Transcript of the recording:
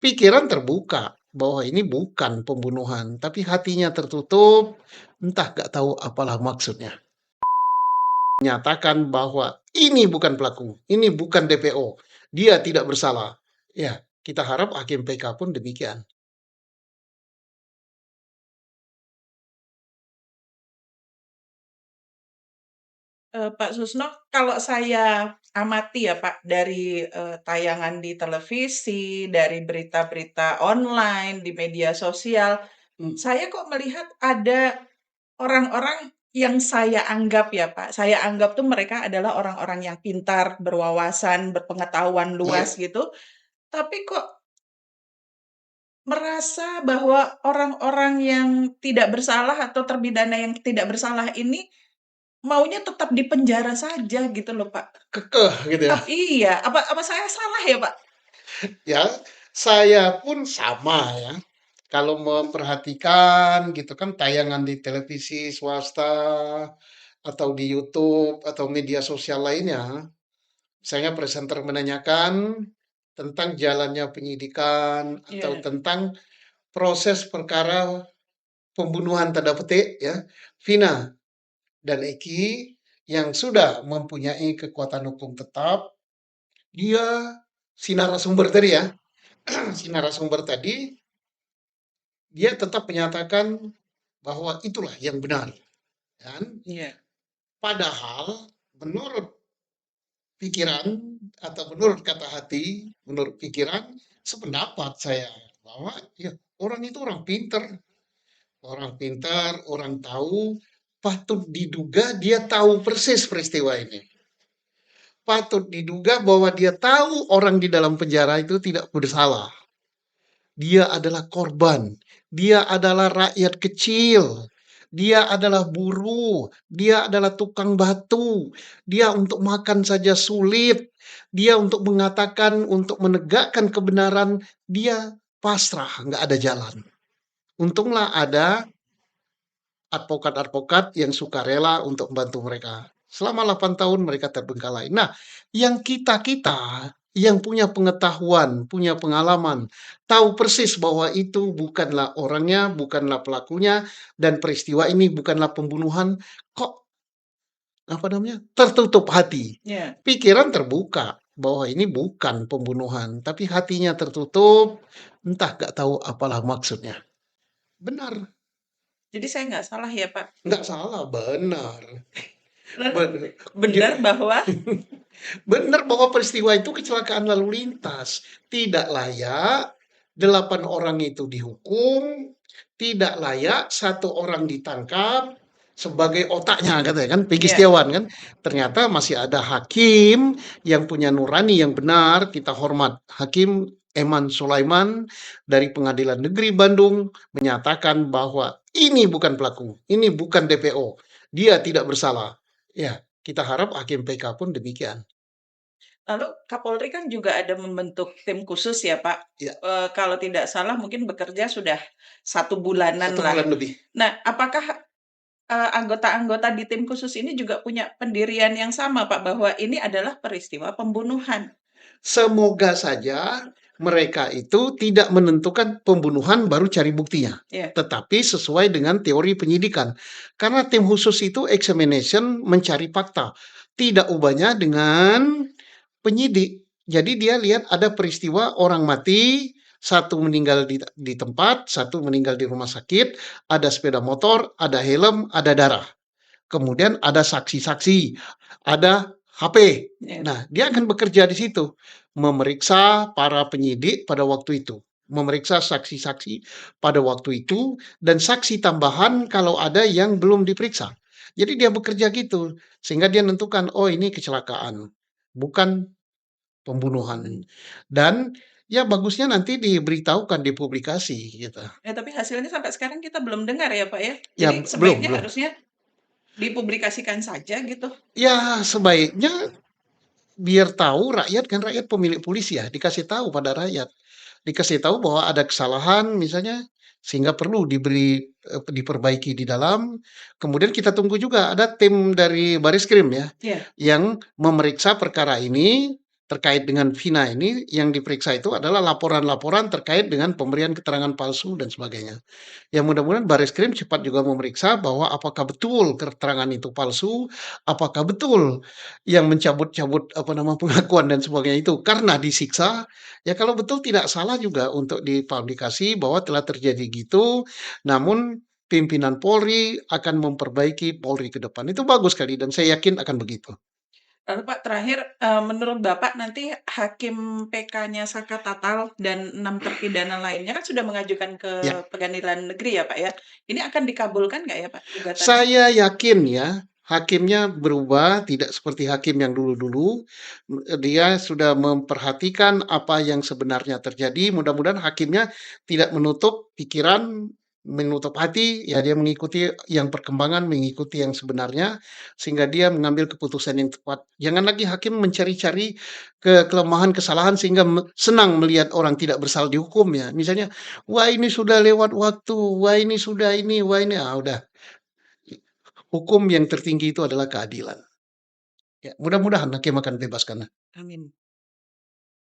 Pikiran terbuka bahwa ini bukan pembunuhan, tapi hatinya tertutup, entah nggak tahu apalah maksudnya. Menyatakan bahwa ini bukan pelaku, ini bukan DPO, dia tidak bersalah. Ya, kita harap hakim PK pun demikian. Pak Susno, kalau saya amati ya Pak, dari tayangan di televisi, dari berita-berita online, di media sosial, saya kok melihat ada orang-orang yang saya anggap ya Pak, saya anggap tuh mereka adalah orang-orang yang pintar, berwawasan, berpengetahuan luas Iya, gitu, tapi kok merasa bahwa orang-orang yang tidak bersalah atau terpidana yang tidak bersalah ini maunya tetap di penjara saja gitu loh, Pak. kekeh gitu ya. Iya, apa apa saya salah ya, Pak? Ya, saya pun sama ya. Kalau memperhatikan gitu kan tayangan di televisi swasta atau di YouTube atau media sosial lainnya, misalnya presenter menanyakan tentang jalannya penyidikan atau Iya, tentang proses perkara pembunuhan tanda petik ya, Vina dan Eki yang sudah mempunyai kekuatan hukum tetap, dia si narasumber tadi ya, si narasumber tadi dia tetap menyatakan bahwa itulah yang benar kan. iya, Padahal menurut pikiran atau menurut kata hati, menurut pikiran sependapat saya bahwa ya orang itu orang pintar, orang tahu, patut diduga dia tahu persis peristiwa ini. Patut diduga bahwa dia tahu orang di dalam penjara itu tidak bersalah. Dia adalah korban, dia adalah rakyat kecil, dia adalah buruh, dia adalah tukang batu, dia untuk makan saja sulit, dia untuk mengatakan, untuk menegakkan kebenaran, dia pasrah, nggak ada jalan. Untunglah ada advokat-advokat yang suka rela untuk membantu mereka. Selama 8 tahun mereka terbengkalai. Nah, yang kita-kita yang punya pengetahuan, punya pengalaman, tahu persis bahwa itu bukanlah orangnya, bukanlah pelakunya, dan peristiwa ini bukanlah pembunuhan, kok apa namanya tertutup hati. iya. Pikiran terbuka bahwa ini bukan pembunuhan, tapi hatinya tertutup, entah nggak tahu apalah maksudnya. Benar, Jadi saya nggak salah ya, Pak? nggak salah, benar. Benar Bener. benar bahwa Benar bahwa peristiwa itu kecelakaan lalu lintas. Tidak layak 8 orang itu dihukum, tidak layak satu orang ditangkap sebagai otaknya katanya kan Peggy iya, Setiawan kan. Ternyata masih ada hakim yang punya nurani yang benar, kita hormat. Hakim Eman Sulaiman dari Pengadilan Negeri Bandung menyatakan bahwa ini bukan pelaku, ini bukan DPO. Dia tidak bersalah. Ya, kita harap hakim PK pun demikian. lalu Kapolri kan juga ada membentuk tim khusus ya, Pak? Ya, Kalau tidak salah mungkin bekerja sudah 1 bulanan satu lah. bulan lebih. Nah, apakah, anggota-anggota di tim khusus ini juga punya pendirian yang sama, Pak, bahwa ini adalah peristiwa pembunuhan? Semoga saja mereka itu tidak menentukan pembunuhan baru cari buktinya. Iya, Tetapi sesuai dengan teori penyidikan. Karena tim khusus itu examination mencari fakta. Tidak ubahnya dengan penyidik. Jadi dia lihat ada peristiwa orang mati, satu meninggal di tempat, satu meninggal di rumah sakit, ada sepeda motor, ada helm, ada darah. Kemudian ada saksi-saksi, ada HP. iya. Nah, dia akan bekerja di situ, memeriksa para penyidik pada waktu itu, memeriksa saksi-saksi pada waktu itu, dan saksi tambahan kalau ada yang belum diperiksa. Jadi dia bekerja gitu, sehingga dia menentukan, oh ini kecelakaan, bukan pembunuhan. Dan ya bagusnya nanti diberitahukan, dipublikasi gitu. Tapi hasilnya sampai sekarang kita belum dengar ya, Pak, ya? Ya Jadi belum, sebaiknya belum. harusnya dipublikasikan saja gitu? Ya sebaiknya biar tahu rakyat kan rakyat pemilik polisi ya, dikasih tahu pada rakyat. Dikasih tahu bahwa ada kesalahan misalnya, sehingga perlu diperbaiki di dalam. Kemudian kita tunggu juga ada tim dari Baris Krim ya, Iya. yang memeriksa perkara ini, terkait dengan Vina ini yang diperiksa itu adalah laporan-laporan terkait dengan pemberian keterangan palsu dan sebagainya. Ya mudah-mudahan Bareskrim cepat juga memeriksa bahwa apakah betul keterangan itu palsu, apakah betul yang mencabut-cabut apa nama pengakuan dan sebagainya itu karena disiksa. Ya kalau betul tidak salah juga untuk dipublikasi bahwa telah terjadi gitu, namun pimpinan Polri akan memperbaiki Polri ke depan. Itu bagus sekali dan saya yakin akan begitu. Lalu Pak terakhir, menurut Bapak nanti hakim PK-nya Saka Tatal dan 6 terpidana lainnya kan sudah mengajukan ke Ya, Pengadilan Negeri ya, Pak, ya. Ini akan dikabulkan nggak ya, Pak, gugatannya? saya yakin ya, hakimnya berubah, tidak seperti hakim yang dulu-dulu. Dia sudah memperhatikan apa yang sebenarnya terjadi. Mudah-mudahan hakimnya tidak menutup pikiran, menutup hati, ya dia mengikuti yang perkembangan, mengikuti yang sebenarnya, sehingga dia mengambil keputusan yang tepat. Jangan lagi hakim mencari-cari kelemahan, kesalahan, sehingga senang melihat orang tidak bersalah dihukum ya. Misalnya, wah ini sudah lewat waktu, wah ini sudah ini, wah ini, ah udah. Hukum yang tertinggi itu adalah keadilan. Ya, mudah-mudahan hakim akan bebaskan. Amin.